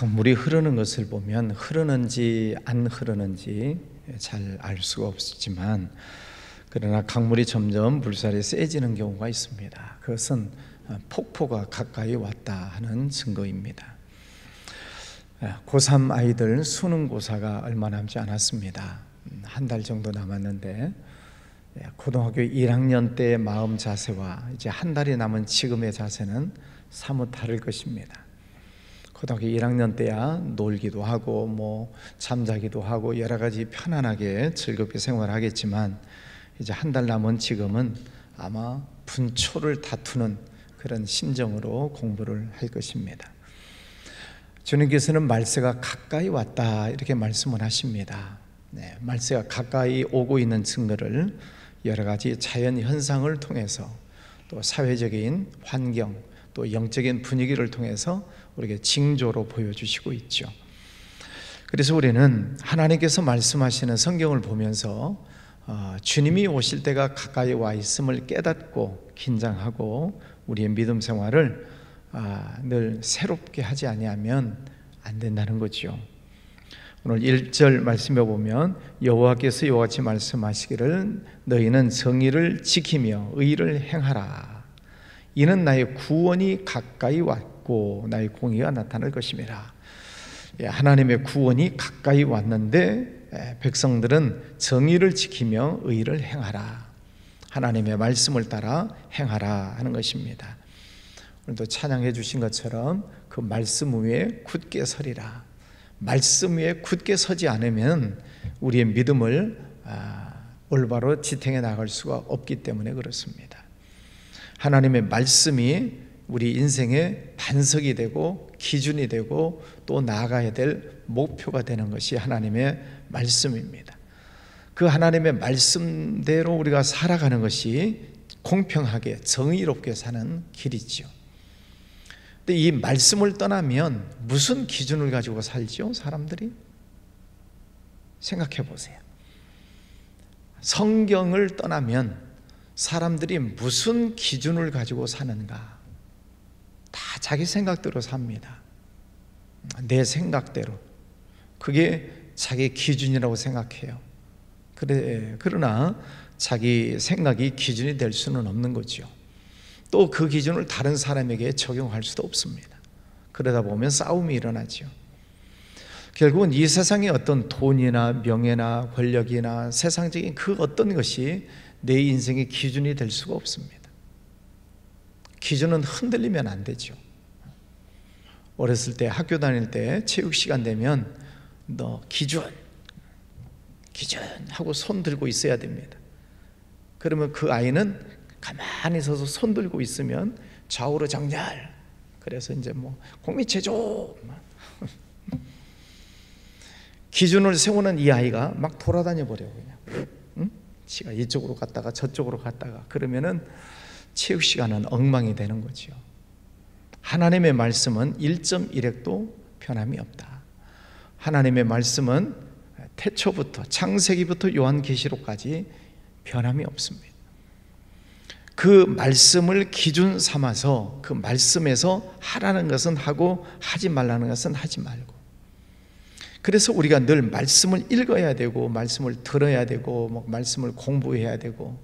강물이 흐르는 것을 보면 흐르는지 안 흐르는지 잘 알 수가 없지만, 그러나 강물이 점점 물살이 세지는 경우가 있습니다. 그것은 폭포가 가까이 왔다 하는 증거입니다. 고3 아이들 수능고사가 얼마 남지 않았습니다. 한 달 정도 남았는데, 고등학교 1학년 때의 마음 자세와 이제 한 달이 남은 지금의 자세는 사뭇 다를 것입니다. 고등학교 1학년 때야 놀기도 하고 잠자기도 하고 여러 가지 편안하게 즐겁게 생활하겠지만, 이제 한 달 남은 지금은 아마 분초를 다투는 그런 심정으로 공부를 할 것입니다. 주님께서는 말세가 가까이 왔다 이렇게 말씀을 하십니다. 말세가 가까이 오고 있는 증거를 여러 가지 자연 현상을 통해서, 또 사회적인 환경, 또 영적인 분위기를 통해서 우리에게 징조로 보여주시고 있죠. 그래서 우리는 하나님께서 말씀하시는 성경을 보면서 주님이 오실 때가 가까이 와 있음을 깨닫고 긴장하고 우리의 믿음 생활을 늘 새롭게 하지 아니하면 안 된다는 거죠. 오늘 1절 말씀에 보면 여호와께서 이와 같이 말씀하시기를 너희는 정의를 지키며 의를 행하라. 이는 나의 구원이 가까이 왔고 나의 공의가 나타날 것임이라. 하나님의 구원이 가까이 왔는데 백성들은 정의를 지키며 의를 행하라, 하나님의 말씀을 따라 행하라 하는 것입니다. 오늘도 찬양해 주신 것처럼 그 말씀 위에 굳게 서리라. 말씀 위에 굳게 서지 않으면 우리의 믿음을 올바로 지탱해 나갈 수가 없기 때문에 그렇습니다. 하나님의 말씀이 우리 인생의 반석이 되고 기준이 되고 또 나아가야 될 목표가 되는 것이 하나님의 말씀입니다. 그 하나님의 말씀대로 우리가 살아가는 것이 공평하게 정의롭게 사는 길이죠. 근데 이 말씀을 떠나면 무슨 기준을 가지고 살죠? 사람들이? 생각해 보세요. 성경을 떠나면 사람들이 무슨 기준을 가지고 사는가? 다 자기 생각대로 삽니다. 내 생각대로. 그게 자기 기준이라고 생각해요. 그러나 자기 생각이 기준이 될 수는 없는 거죠. 또 그 기준을 다른 사람에게 적용할 수도 없습니다. 그러다 보면 싸움이 일어나죠. 결국은 이 세상의 어떤 돈이나 명예나 권력이나 세상적인 그 어떤 것이 내 인생의 기준이 될 수가 없습니다. 기준은 흔들리면 안 되죠. 어렸을 때 학교 다닐 때 체육 시간 되면 너 기준 하고 손 들고 있어야 됩니다. 그러면 그 아이는 가만히 서서 손 들고 있으면 좌우로 정렬, 그래서 이제 공미체조 기준을 세우는 이 아이가 막 돌아다녀 버려요. 그냥 지가 이쪽으로 갔다가 저쪽으로 갔다가, 그러면은 체육 시간은 엉망이 되는 거죠. 하나님의 말씀은 1.1핵도 변함이 없다. 하나님의 말씀은 태초부터 창세기부터 요한계시록까지 변함이 없습니다. 그 말씀을 기준 삼아서 그 말씀에서 하라는 것은 하고 하지 말라는 것은 하지 말고, 그래서 우리가 늘 말씀을 읽어야 되고 말씀을 들어야 되고 말씀을 공부해야 되고,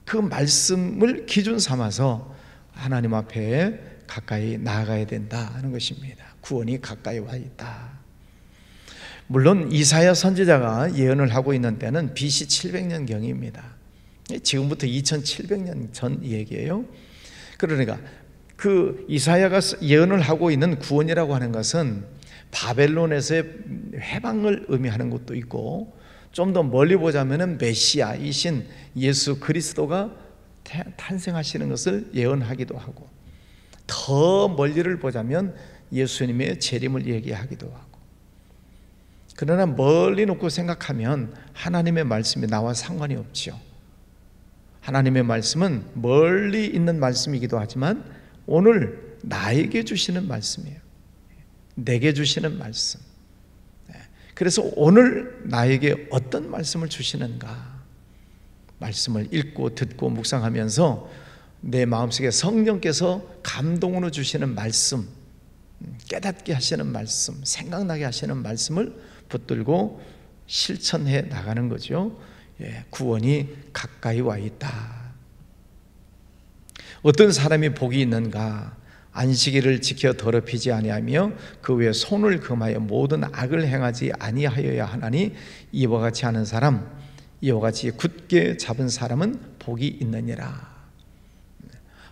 그 말씀을 기준 삼아서 하나님 앞에 가까이 나아가야 된다 하는 것입니다. 구원이 가까이 와 있다. 물론 이사야 선지자가 예언을 하고 있는 때는 BC 700년경입니다. 지금부터 2700년 전 얘기예요. 그러니까 그 이사야가 예언을 하고 있는 구원이라고 하는 것은 바벨론에서의 해방을 의미하는 것도 있고, 좀 더 멀리 보자면 메시아이신 예수 그리스도가 탄생하시는 것을 예언하기도 하고, 더 멀리를 보자면 예수님의 재림을 얘기하기도 하고. 그러나 멀리 놓고 생각하면 하나님의 말씀이 나와 상관이 없죠. 하나님의 말씀은 멀리 있는 말씀이기도 하지만 오늘 나에게 주시는 말씀이에요. 내게 주시는 말씀. 그래서 오늘 나에게 어떤 말씀을 주시는가, 말씀을 읽고 듣고 묵상하면서 내 마음속에 성령께서 감동으로 주시는 말씀, 깨닫게 하시는 말씀, 생각나게 하시는 말씀을 붙들고 실천해 나가는 거죠. 구원이 가까이 와 있다. 어떤 사람이 복이 있는가? 안식일을 지켜 더럽히지 아니하며 그 외에 손을 금하여 모든 악을 행하지 아니하여야 하나니 이와 같이 하는 사람, 이와 같이 굳게 잡은 사람은 복이 있느니라.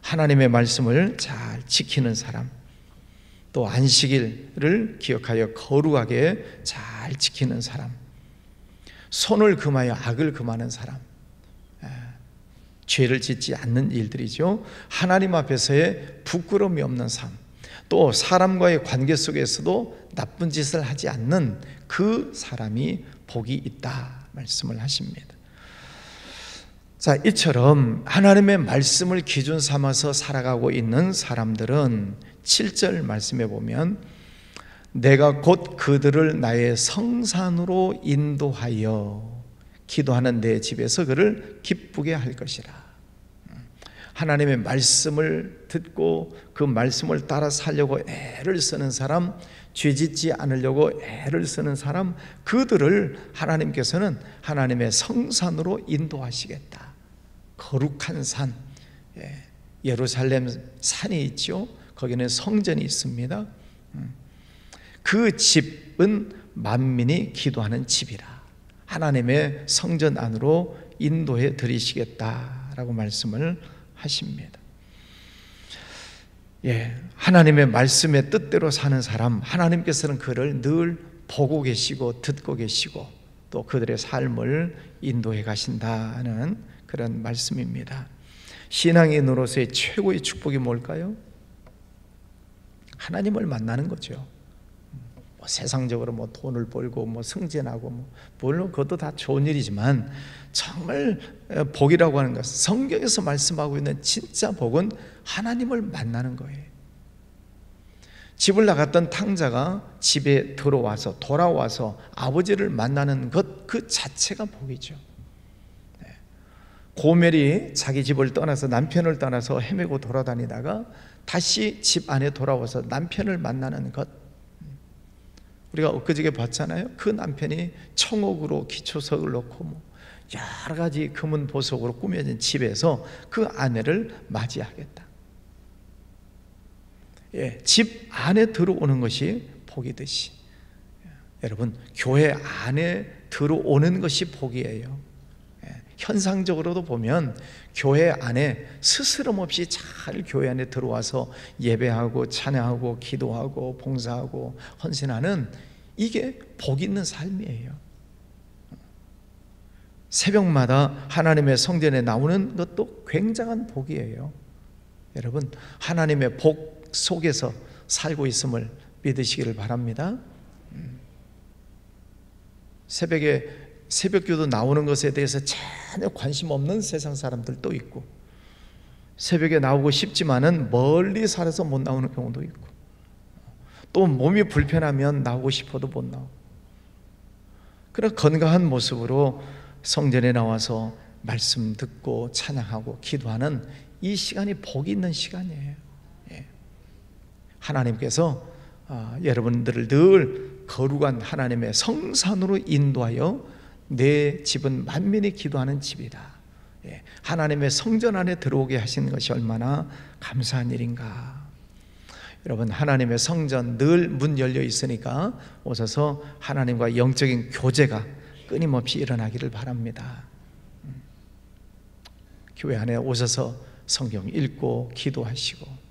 하나님의 말씀을 잘 지키는 사람, 또 안식일을 기억하여 거룩하게 잘 지키는 사람, 손을 금하여 악을 금하는 사람, 죄를 짓지 않는 일들이죠. 하나님 앞에서의 부끄러움이 없는 삶, 또 사람과의 관계 속에서도 나쁜 짓을 하지 않는 그 사람이 복이 있다 말씀을 하십니다. 자, 이처럼 하나님의 말씀을 기준 삼아서 살아가고 있는 사람들은 7절 말씀에 보면 내가 곧 그들을 나의 성산으로 인도하여 기도하는 내 집에서 그를 기쁘게 할 것이라. 하나님의 말씀을 듣고 그 말씀을 따라 살려고 애를 쓰는 사람, 죄짓지 않으려고 애를 쓰는 사람, 그들을 하나님께서는 하나님의 성산으로 인도하시겠다. 거룩한 산, 예루살렘 산이 있죠. 거기는 성전이 있습니다. 그 집은 만민이 기도하는 집이라. 하나님의 성전 안으로 인도해 드리시겠다라고 말씀을 하십니다. 하나님의 말씀의 뜻대로 사는 사람, 하나님께서는 그를 늘 보고 계시고 듣고 계시고 또 그들의 삶을 인도해 가신다는 그런 말씀입니다. 신앙인으로서의 최고의 축복이 뭘까요? 하나님을 만나는 거죠. 세상적으로 돈을 벌고 승진하고 물론 그것도 다 좋은 일이지만 정말 복이라고 하는 것은 성경에서 말씀하고 있는 진짜 복은 하나님을 만나는 거예요. 집을 나갔던 탕자가 집에 들어와서 돌아와서 아버지를 만나는 것 그 자체가 복이죠. 고멜이 자기 집을 떠나서 남편을 떠나서 헤매고 돌아다니다가 다시 집 안에 돌아와서 남편을 만나는 것, 우리가 엊그저께 봤잖아요. 그 남편이 청옥으로 기초석을 놓고 여러 가지 금은 보석으로 꾸며진 집에서 그 아내를 맞이하겠다. 집 안에 들어오는 것이 복이듯이 여러분, 교회 안에 들어오는 것이 복이에요. 현상적으로도 보면 교회 안에 스스럼 없이 잘 교회 안에 들어와서 예배하고 찬양하고 기도하고 봉사하고 헌신하는, 이게 복 있는 삶이에요. 새벽마다 하나님의 성전에 나오는 것도 굉장한 복이에요. 여러분, 하나님의 복 속에서 살고 있음을 믿으시기를 바랍니다. 새벽기도 나오는 것에 대해서 전혀 관심 없는 세상 사람들도 있고, 새벽에 나오고 싶지만은 멀리 살아서 못 나오는 경우도 있고, 또 몸이 불편하면 나오고 싶어도 못 나오고, 그런 건강한 모습으로 성전에 나와서 말씀 듣고 찬양하고 기도하는 이 시간이 복이 있는 시간이에요. 하나님께서 여러분들을 늘 거룩한 하나님의 성산으로 인도하여 내 집은 만민이 기도하는 집이다. 하나님의 성전 안에 들어오게 하시는 것이 얼마나 감사한 일인가. 여러분, 하나님의 성전 늘 문 열려 있으니까 오셔서 하나님과 영적인 교제가 끊임없이 일어나기를 바랍니다. 교회 안에 오셔서 성경 읽고 기도하시고,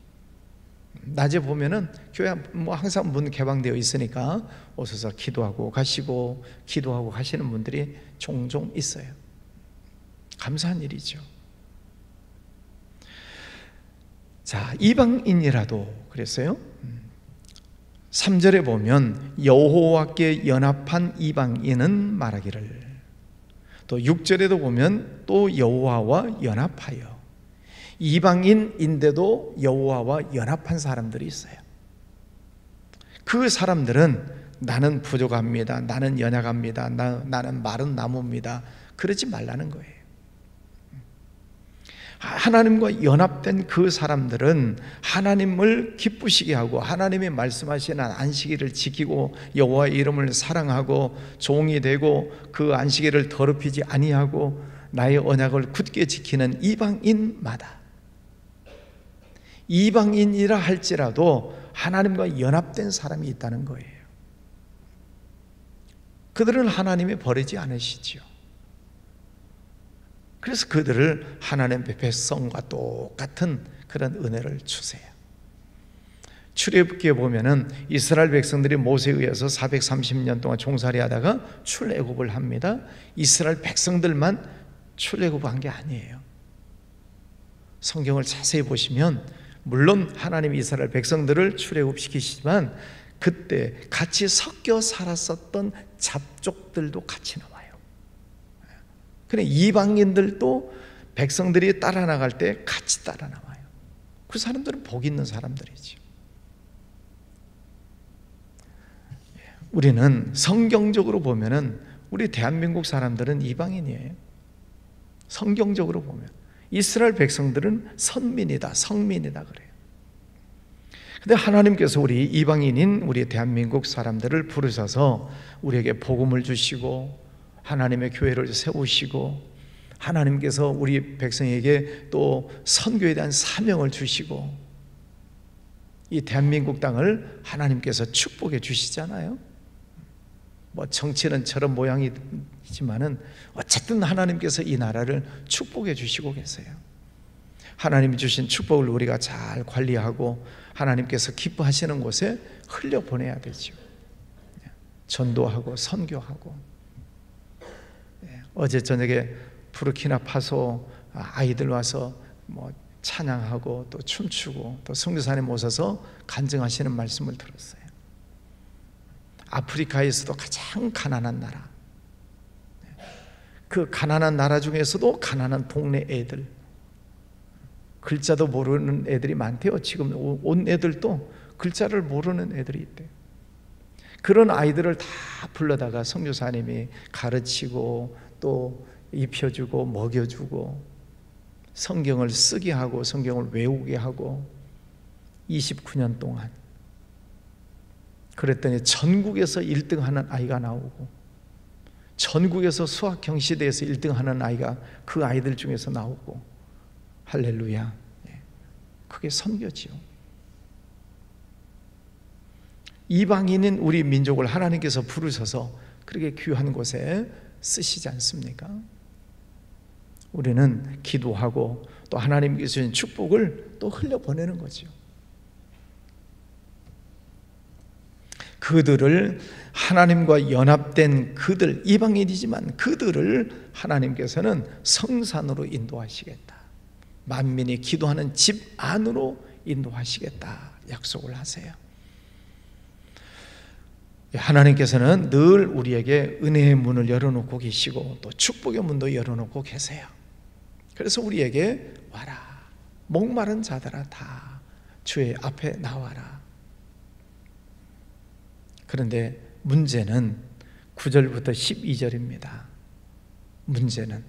낮에 보면은 교회 항상 문 개방되어 있으니까 오셔서 기도하고 가시고 기도하고 가시는 분들이 종종 있어요. 감사한 일이죠. 자, 이방인이라도 그랬어요. 3절에 보면 여호와께 연합한 이방인은 말하기를, 또 6절에도 보면 또 여호와와 연합하여, 이방인인데도 여호와와 연합한 사람들이 있어요. 그 사람들은 나는 부족합니다, 나는 연약합니다, 나는 마른 나무입니다, 그러지 말라는 거예요. 하나님과 연합된 그 사람들은 하나님을 기쁘시게 하고 하나님이 말씀하시는 안식일을 지키고 여호와의 이름을 사랑하고 종이 되고 그 안식일을 더럽히지 아니하고 나의 언약을 굳게 지키는 이방인마다, 이방인이라 할지라도 하나님과 연합된 사람이 있다는 거예요. 그들은 하나님이 버리지 않으시지요. 그래서 그들을 하나님의 백성과 똑같은 그런 은혜를 주세요. 출애굽기에 보면은 이스라엘 백성들이 모세에 의해서 430년 동안 종살이 하다가 출애굽을 합니다. 이스라엘 백성들만 출애굽한 게 아니에요. 성경을 자세히 보시면 물론 하나님이 이스라엘 백성들을 출애굽시키시지만 그때 같이 섞여 살았었던 잡족들도 같이 나와요. 그래, 이방인들도 백성들이 따라 나갈 때 같이 따라 나와요. 그 사람들은 복 있는 사람들이죠. 우리는 성경적으로 보면은 우리 대한민국 사람들은 이방인이에요. 성경적으로 보면 이스라엘 백성들은 선민이다, 성민이다 그래요. 근데 하나님께서 우리 이방인인 우리 대한민국 사람들을 부르셔서 우리에게 복음을 주시고 하나님의 교회를 세우시고 하나님께서 우리 백성에게 또 선교에 대한 사명을 주시고 이 대한민국 땅을 하나님께서 축복해 주시잖아요. 뭐 정치는 저런 모양이지만은 어쨌든 하나님께서 이 나라를 축복해 주시고 계세요. 하나님이 주신 축복을 우리가 잘 관리하고 하나님께서 기뻐하시는 곳에 흘려보내야 되죠. 전도하고 선교하고. 어제 저녁에 부르키나파소 아이들 와서 뭐 찬양하고 또 춤추고 또 선교사님 오셔서 간증하시는 말씀을 들었어요. 아프리카에서도 가장 가난한 나라, 그 가난한 나라 중에서도 가난한 동네 애들, 글자도 모르는 애들이 많대요. 지금 온 애들도 글자를 모르는 애들이 있대요. 그런 아이들을 다 불러다가 선교사님이 가르치고 또 입혀주고 먹여주고 성경을 쓰게 하고 성경을 외우게 하고 29년 동안 그랬더니 전국에서 1등하는 아이가 나오고 전국에서 수학 경시대에서 1등하는 아이가 그 아이들 중에서 나오고 할렐루야. 그게 선교지요. 이방인인 우리 민족을 하나님께서 부르셔서 그렇게 귀한 곳에 쓰시지 않습니까? 우리는 기도하고 또 하나님께서 주신 축복을 또 흘려보내는 거죠. 그들을 하나님과 연합된 그들, 이방인이지만 그들을 하나님께서는 성산으로 인도하시겠다, 만민이 기도하는 집 안으로 인도하시겠다 약속을 하세요. 하나님께서는 늘 우리에게 은혜의 문을 열어놓고 계시고 또 축복의 문도 열어놓고 계세요. 그래서 우리에게 와라, 목마른 자들아 다 주의 앞에 나와라. 그런데 문제는 9절부터 12절입니다. 문제는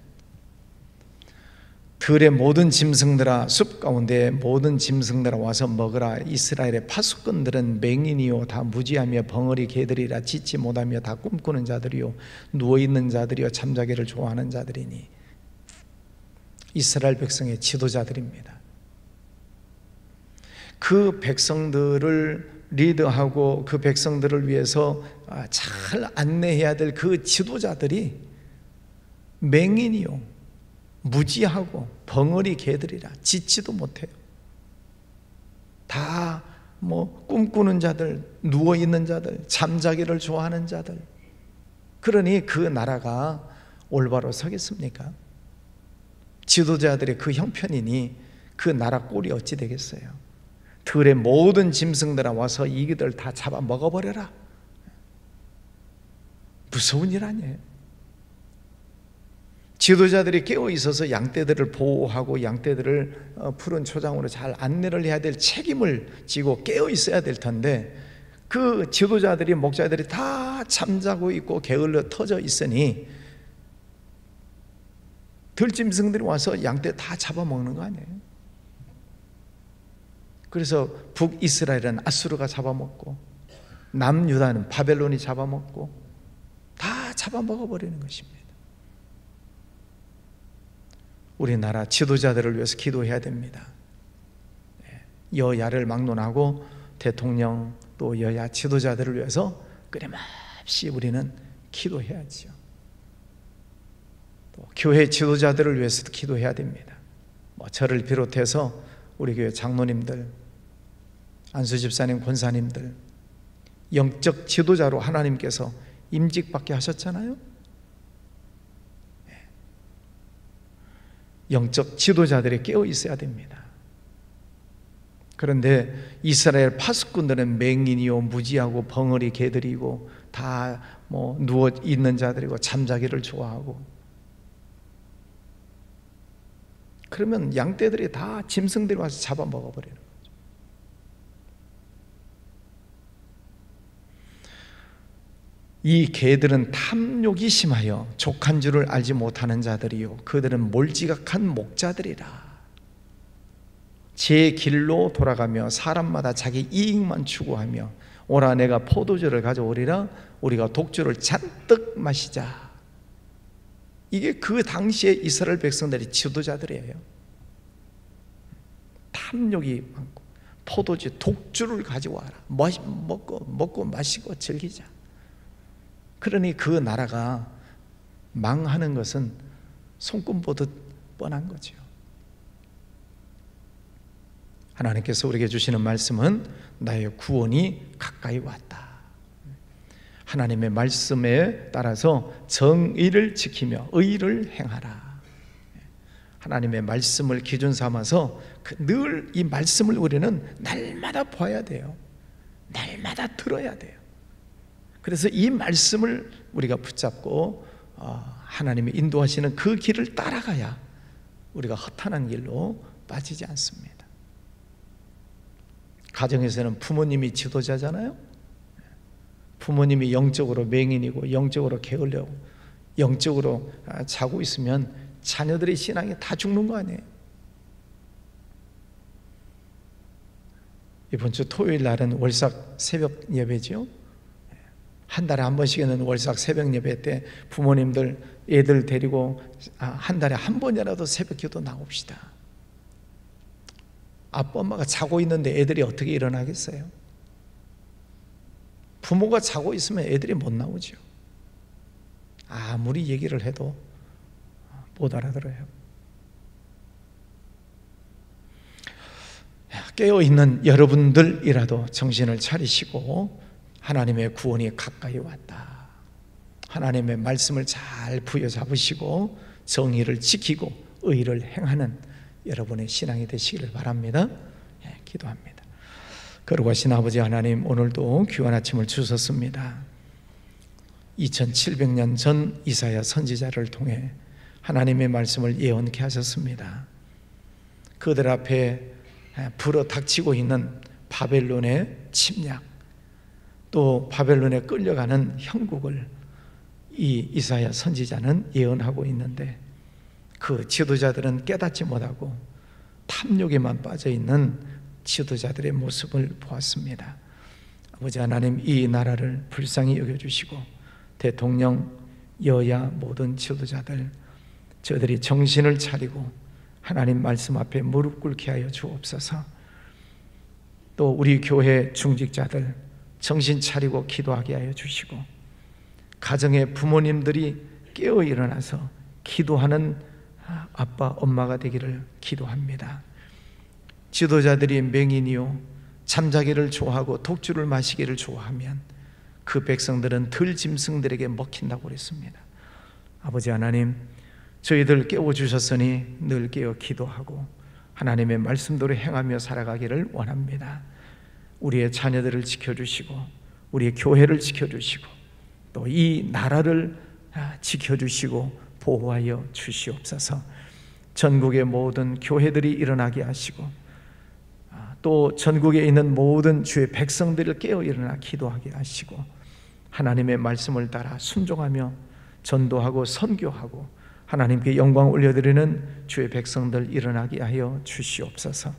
들의 모든 짐승들아, 숲 가운데 모든 짐승들아 와서 먹으라. 이스라엘의 파수꾼들은 맹인이요 다 무지하며 벙어리 개들이라. 짖지 못하며 다 꿈꾸는 자들이요 누워있는 자들이요 잠자기를 좋아하는 자들이니. 이스라엘 백성의 지도자들입니다. 그 백성들을 리드하고 그 백성들을 위해서 잘 안내해야 될 그 지도자들이 맹인이요 무지하고 벙어리 개들이라. 짖지도 못해요. 다 뭐 꿈꾸는 자들, 누워있는 자들, 잠자기를 좋아하는 자들. 그러니 그 나라가 올바로 서겠습니까? 지도자들의 그 형편이니 그 나라 꼴이 어찌 되겠어요? 들의 모든 짐승들아 와서 이들 다 잡아 먹어버려라. 무서운 일 아니에요? 지도자들이 깨어 있어서 양떼들을 보호하고 양떼들을 푸른 초장으로 잘 안내를 해야 될 책임을 지고 깨어 있어야 될 텐데 그 지도자들이, 목자들이 다 잠자고 있고 게을러 터져 있으니 들짐승들이 와서 양떼 다 잡아먹는 거 아니에요? 그래서 북이스라엘은 아수르가 잡아먹고 남유다는 바벨론이 잡아먹고 다 잡아먹어버리는 것입니다. 우리나라 지도자들을 위해서 기도해야 됩니다. 여야를 막론하고 대통령 또 여야 지도자들을 위해서 끊임없이 우리는 기도해야지요. 또 교회 지도자들을 위해서도 기도해야 됩니다. 저를 비롯해서 우리 교회 장로님들, 안수집사님, 권사님들 영적 지도자로 하나님께서 임직받게 하셨잖아요. 영적 지도자들이 깨어 있어야 됩니다. 그런데 이스라엘 파수꾼들은 맹인이요 무지하고 벙어리 개들이고 다 누워 있는 자들이고 잠자기를 좋아하고, 그러면 양떼들이 다 짐승들이 와서 잡아먹어버리는 거죠. 이 개들은 탐욕이 심하여 족한 줄을 알지 못하는 자들이요 그들은 몰지각한 목자들이라. 제 길로 돌아가며 사람마다 자기 이익만 추구하며 오라 내가 포도주를 가져오리라 우리가 독주를 잔뜩 마시자. 이게 그 당시에 이스라엘 백성들이 지도자들이에요. 탐욕이 많고 포도주 독주를 가져와라. 먹고 마시고 즐기자. 그러니 그 나라가 망하는 것은 손금 보듯 뻔한 거죠. 하나님께서 우리에게 주시는 말씀은 나의 구원이 가까이 왔다. 하나님의 말씀에 따라서 정의를 지키며 의를 행하라. 하나님의 말씀을 기준 삼아서 늘 이 말씀을 우리는 날마다 봐야 돼요. 날마다 들어야 돼요. 그래서 이 말씀을 우리가 붙잡고 하나님이 인도하시는 그 길을 따라가야 우리가 허탄한 길로 빠지지 않습니다. 가정에서는 부모님이 지도자잖아요. 부모님이 영적으로 맹인이고 영적으로 게을려고 영적으로 자고 있으면 자녀들의 신앙이 다 죽는 거 아니에요. 이번 주 토요일 날은 월삭 새벽 예배죠. 한 달에 한 번씩 있는 월삭 새벽 예배 때 부모님들 애들 데리고 한 달에 한 번이라도 새벽 기도 나옵시다. 아빠 엄마가 자고 있는데 애들이 어떻게 일어나겠어요? 부모가 자고 있으면 애들이 못 나오죠. 아무리 얘기를 해도 못 알아들어요. 깨어있는 여러분들이라도 정신을 차리시고 하나님의 구원이 가까이 왔다. 하나님의 말씀을 잘 부여잡으시고 정의를 지키고 의를 행하는 여러분의 신앙이 되시기를 바랍니다. 기도합니다. 거룩하신 아버지 하나님, 오늘도 귀한 아침을 주셨습니다. 2700년 전 이사야 선지자를 통해 하나님의 말씀을 예언케 하셨습니다. 그들 앞에 불어 닥치고 있는 바벨론의 침략, 또 바벨론에 끌려가는 형국을 이 이사야 선지자는 예언하고 있는데 그 지도자들은 깨닫지 못하고 탐욕에만 빠져있는 지도자들의 모습을 보았습니다. 아버지 하나님, 이 나라를 불쌍히 여겨주시고 대통령, 여야 모든 지도자들 저들이 정신을 차리고 하나님 말씀 앞에 무릎 꿇게 하여 주옵소서. 또 우리 교회 중직자들 정신 차리고 기도하게 하여 주시고 가정의 부모님들이 깨어 일어나서 기도하는 아빠 엄마가 되기를 기도합니다. 지도자들이 맹인이요 잠자기를 좋아하고 독주를 마시기를 좋아하면 그 백성들은 들짐승들에게 먹힌다고 그랬습니다. 아버지 하나님, 저희들 깨워주셨으니 늘 깨어 기도하고 하나님의 말씀대로 행하며 살아가기를 원합니다. 우리의 자녀들을 지켜주시고 우리의 교회를 지켜주시고 또 이 나라를 지켜주시고 보호하여 주시옵소서. 전국의 모든 교회들이 일어나게 하시고 또 전국에 있는 모든 주의 백성들을 깨어 일어나 기도하게 하시고 하나님의 말씀을 따라 순종하며 전도하고 선교하고 하나님께 영광 올려드리는 주의 백성들 일어나게 하여 주시옵소서.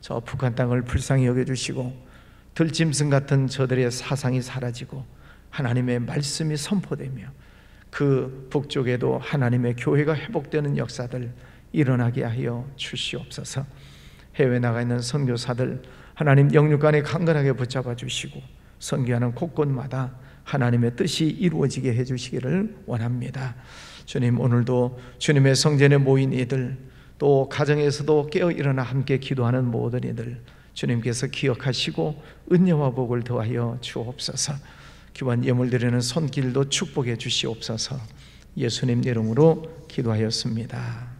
저 북한 땅을 불쌍히 여겨주시고 들짐승 같은 저들의 사상이 사라지고 하나님의 말씀이 선포되며 그 북쪽에도 하나님의 교회가 회복되는 역사들 일어나게 하여 주시옵소서. 해외 나가 있는 선교사들 하나님 영육간에 강건하게 붙잡아 주시고 선교하는 곳곳마다 하나님의 뜻이 이루어지게 해주시기를 원합니다. 주님, 오늘도 주님의 성전에 모인 이들, 또 가정에서도 깨어 일어나 함께 기도하는 모든 이들 주님께서 기억하시고 은혜와 복을 더하여 주옵소서. 귀한 예물 드리는 손길도 축복해 주시옵소서. 예수님 이름으로 기도하였습니다.